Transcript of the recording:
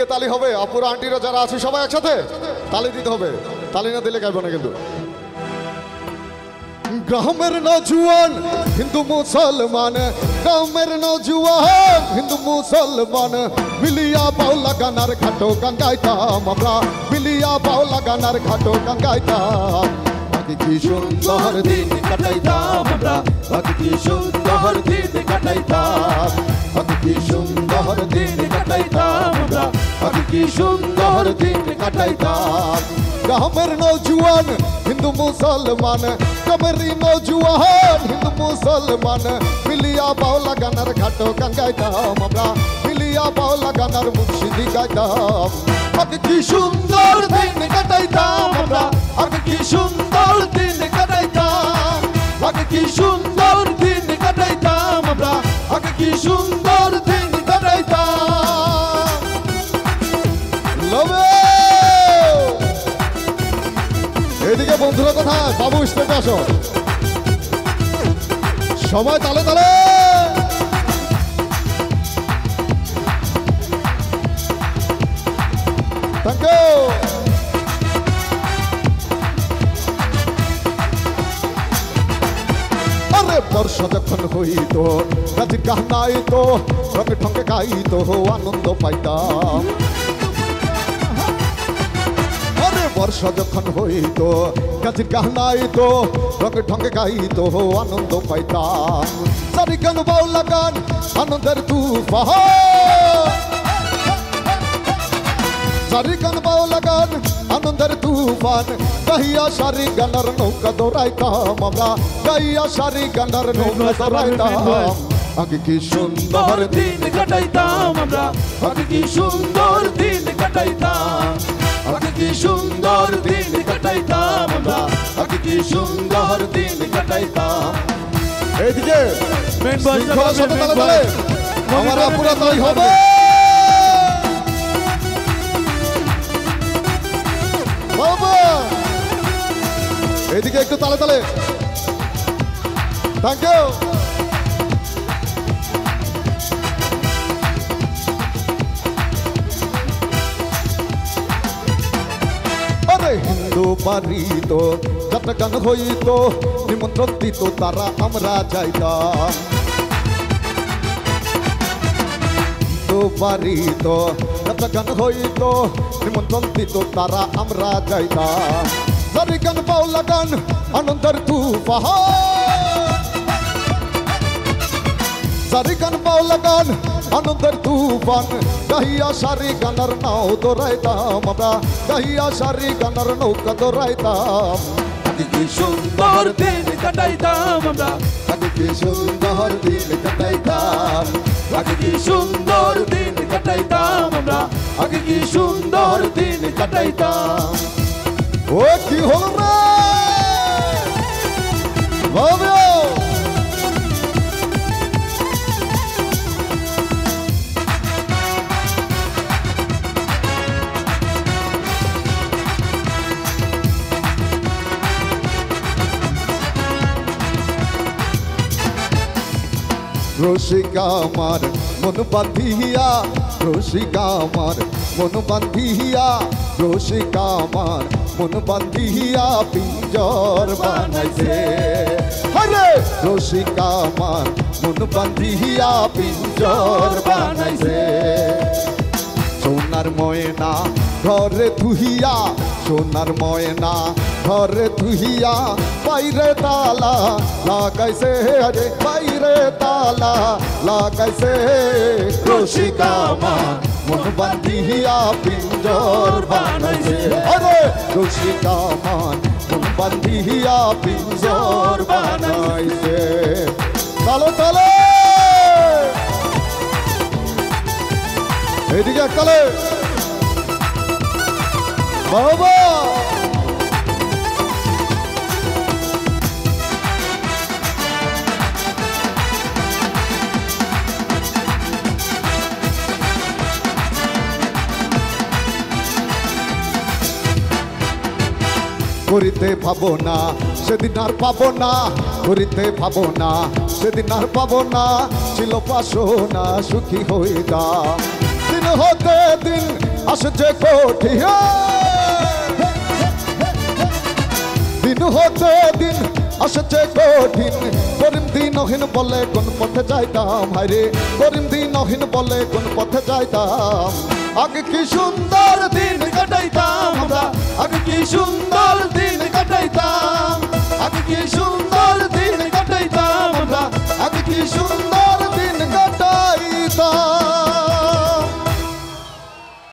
দিকে তালি হবে, আপুরা আন্টিরা যারা আছে সবাই একসাথে তালি দিতে হবে, তালি না দিলে গাইব না কিন্তু। গ্রামের নজওয়ান হিন্দু মুসলমান, গ্রামের নজওয়ান হিন্দু মুসলমান, মিলিয়া বাউলা গানার ঘাটো গান গাইতাম আমরা, মিলিয়া বাউলা গানার ঘাটো গান গাইতাম। আগে কি সুন্দর দিন কাটাইতাম আমরা, আগে কি সুন্দর দিন কাটাইতাম, আগে কি সুন্দর দিন কাটাইতাম আমরা, আগে কি সুন্দর দিন কাটাইতাম। গ্রামের নজওয়ান হিন্দু মুসলমান, গ্রামের নজওয়ান হিন্দু মুসলমান, মিলিয়া বাউলা গানার ঘাটো গান গাইতাম আমরা, মিলিয়া বাউলা গানার মুর্শিদি গাইতাম। আগে কি সুন্দর দিন কাটাইতাম আমরা, আগে কি সুন্দর দিন কাটাইতাম, আগে কি সুন্দর দিন কাটাইতাম আমরা, আগে কি সুন্দর দিন কাটাইতাম। লবে এদিকে বন্ধুরা কোথায়? বাবু স্টেজে আসো, সবাই তালে তালে। Thank you. আরে বর্ষা যখন হইত গাছি গানাইতো, রঙে ঠঙ্গে গাইতো, আনন্দ পাইতাম। বর্ষা যখন হইতো গাছের গানাইতো, রঙে ঢঙ্গে গাইতো, আনন্দ পাইতাম। সারি গান বাউলা গান আনন্দের তুফান, সারি গান বাউলা গান আনন্দের তুফান, গাইয়া সারি গানার নৌকা দৌড়াইতাম আমরা, গাইয়া সারি গানার নৌকা দৌড়াইতাম। আগে কি সুন্দর দিন কাটাইতাম আমরা, আগে কি সুন্দর দিন কাটাইতাম, আগে কি সুন্দর দিন কাটাইতাম আমরা, আগে কি সুন্দর দিন কাটাইতাম। এইদিকে আমার আপুরা তাই হবে। বাবা এইদিকে একটু তালে তালে। Thank you. হিন্দু বাড়িত যাত্রা গান হইত, নিমন্ত্রণ দিত তারা আমরা যাইতাম। হিন্দু বাড়িত যাত্রা গান হইত, নিমন্ত্রণ দিত তারা আমরা যাইতাম। সারি গান বাউলা গান আনন্দের তুফান, সারি গান বাউলা গান আনন্দের তুফান, গাইয়া সারি গানার নাও দৌড়াইতাম আমরা, গাইয়া সারি গানার নৌকা দৌড়াইতাম। আগে কি সুন্দর দিন কাটাইতাম আমরা, আগে কি সুন্দর দিন কাটাইতাম, আগে কি সুন্দর দিন কাটাইতাম আমরা, আগে কি সুন্দর দিন কাটাইতাম। ও কি হলো রে বাবা? রসিকা আমার মন বাঁধিয়া, রসিকা আমার মন বাঁধিয়া, রসিকা আমার মন বাঁধিয়া পিঞ্জর বানাইছে। আরে রসিকা আমার মন বাঁধিয়া পিঞ্জর বানাইছে। সোনার ময়না ঘরে তুহিয়া, সোনার ময়না ঘরে তুহিয়া, বাইরে তালা লাগাইছে, আরে বাইরে তালা লাগাইছে। রসিকা আমার মন বাঁধিয়া পিঞ্জর বানাইছে, আরে রসিকা আমার মন বাঁধিয়া পিঞ্জর বানাইছে। তালে তালে এইদিকে একতালে বাবা। করিতে পাবো না সেদিন আর পাবো না, করিতে পাবো না সেদিন আর পাবো না, ছিল পাশো না সুখী হইতাম। দিন হতে দিন আসছে কঠিন দিন হতে দিন আসছে কঠিন করিম দিনহীন বলে কোন পথে যাইতাম হায়রে করিম দিনহীন বলে কোন পথে যাইতাম আগে কি সুন্দর দিন কাটাইতাম আমরা আগে কি সুন্দর দিন কাটাইতাম আগে কি সুন্দর